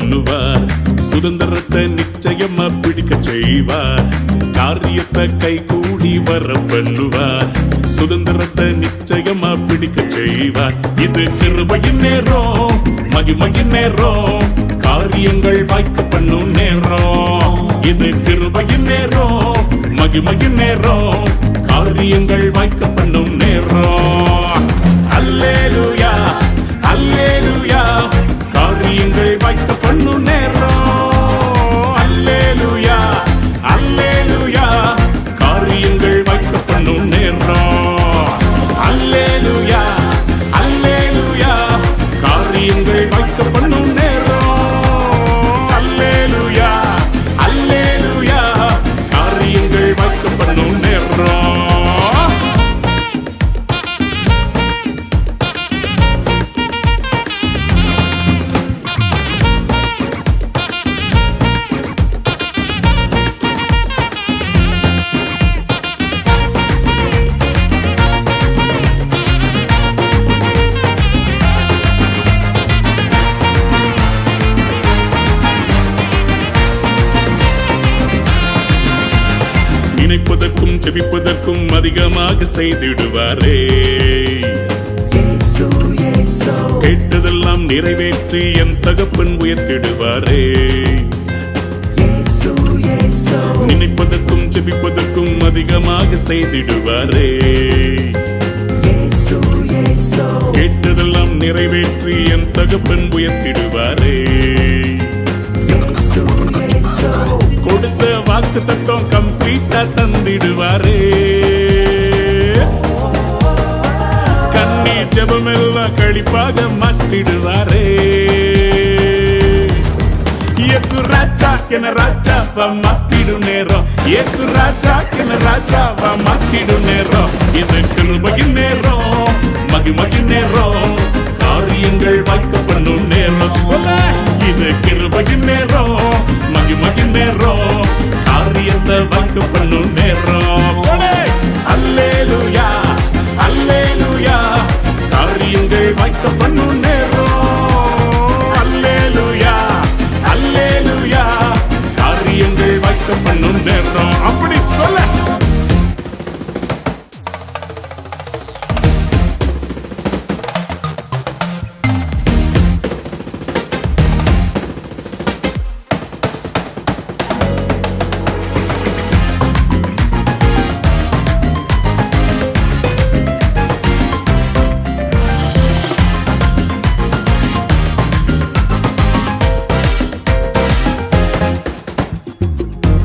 பண்ணுவார். சுதந்திரத்தை நிச்சயமா பிடிக்க செய்வார். காரியத்தை கை கூடி வர பண்ணுவார். சுதந்திரத்தை நிச்சயமா பிடிக்க செய்வார். இது கிருபையின் நேரம், மகிமையின் நேரம், காரியங்கள் வாய்க்க பண்ணும் நேரம். இது கிருபையின் நேரம், மகிமையின் நேரம், காரியங்கள் வாய்க்க பண்ணும் நேரம். அல்லேலூயா அல்லேலூயா, காரியங்கள் வாய்க்க பண்ணும் நேரம். அல்லேலூயா அல்லேலூயா, காரியங்கள் வாய்க்க பண்ணும் நேரம். அல்லேலூயா அல்லேலூயா, காரியங்கள் வாய்க்க பண்ணும் நேரம். அல்லேலூயா அல்லேலூயா, காரியங்கள் வாய்க்க பண்ணும் நேரம். நினைப்பதற்கும் ஜெபிப்பதற்கும் அதிகமாக செய்திடுவாரே. கேட்டதெல்லாம் நிறைவேற்றி என் தகப்பன் உயர்த்திடுவாரே. நினைப்பதற்கும் ஜெபிப்பதற்கும் அதிகமாக செய்திடுவாரே. கேட்டதெல்லாம் நிறைவேற்றி என் தகப்பன் உயர்த்திடுவாரே. கொடுத்த வாக்கு தத்துவம் கம்ப்ளீட்டா தந்திடுவாரே. கண்ணீர் ஜெபமெல்லாம் கழிப்பாக மாற்றிடுவாரே. இயேசு ராஜா என ராஜாவா மாத்திடும் நேரம். இயேசு ராஜா என ராஜாவா மாத்திடும் நேரம். இது கிருபையின் நேரம், மகிமையின் நேரம், காரியங்கள் வாய்க்க பண்ணும் நேரம். சொல்ல, இது கிருபையின் நேரம், மகிமையின் நேரம், காரியத்தை வாய்க்க பண்ணும் நேரம். அல்லேலூயா அல்லேலூயா, காரியங்கள் வாய்க்க பண்ணும் நேரம். அல்லேலூயா அல்லேலூயா, காரியங்கள் வாய்க்க பண்ணும் நேரம். அப்படி சொல்ல.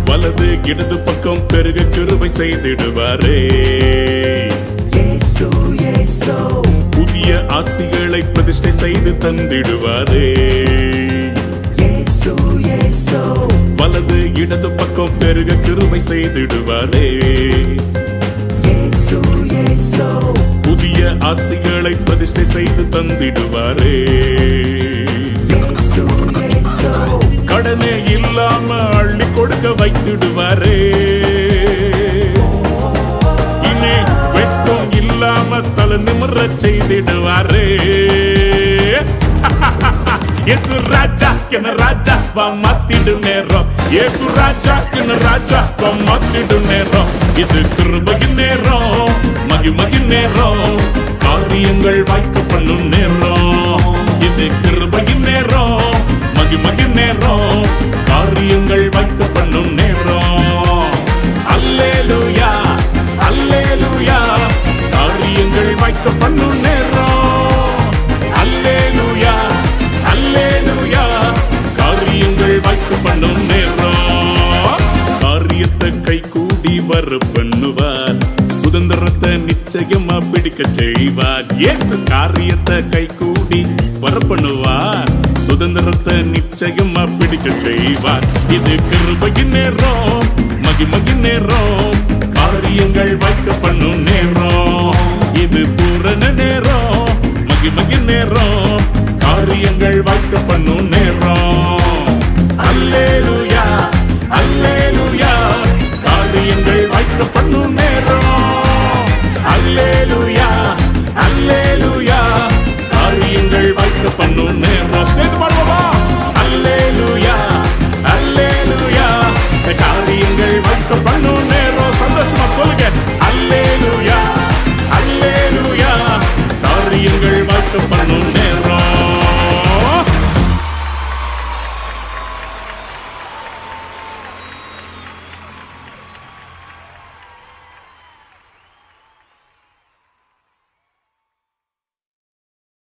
வலது இடது பக்கம் பெருக கிருபை செய்திடுவாரே. புதிய ஆசிகளை பிரதிஷ்டை செய்து தந்திடுவாரே. வலது இடது பக்கம் பெருக கிருபை செய்திடுவாரே. புதிய ஆசிகளை பிரதிஷ்டை செய்து தந்திடுவாரே. கடனே இல்லாம அள்ளி கொடுக்க வைத்திடுவாரே. இனி வெட்டும் இல்லாம தலை நிமிர செய்திடுவாரே. இயேசு ராஜா என ராஜாவா மாத்திடும் நேரம். இயேசு ராஜா என ராஜாவா மாத்திடும் நேரம். இது கிருபையின் நேரம், மகிமையின் நேரம், காரியங்கள் வாய்க்க பண்ணும் நேரம். இது கிருபையின் நேரம், மகிமையின் நேரம், காரியங்கள் வாய்க்க பண்ணும் நேரம். அல்லேலூயா அல்லேலூயா, காரியங்கள் வாய்க்க பண்ணும் நேரம். அல்லேலூயா அல்லேலூயா, காரியங்கள் வாய்க்க பண்ணும் நேரம். காரியத்தை கை கூடி வர பண்ணுவார். சுதந்திரத்தை நிச்சயமா பிடிக்க செய்வார். இயேசு காரியத்தை கை கூடி வர பண்ணுவார். சுதந்திரத்தை நிச்சயமா பிடிக்க செய்வார். இது கிருபையின் நேரம், மகிமையின் நேரம், காரியங்கள் வாய்க்க பண்ணும் நேரம். இது பூரண நேரம், மகிமையின் நேரம், காரியங்கள் வாய்க்க பண்ணும் நேரம். அல்லேலூயா அல்லேலூயா, காரியங்கள் வாய்க்க பண்ணும் நேரம். அல்லேலூயா அல்லேலூயா, காரியங்கள் வாய்க்க பண்ணும் நேரம். சேர்ந்து பாடுவோமா?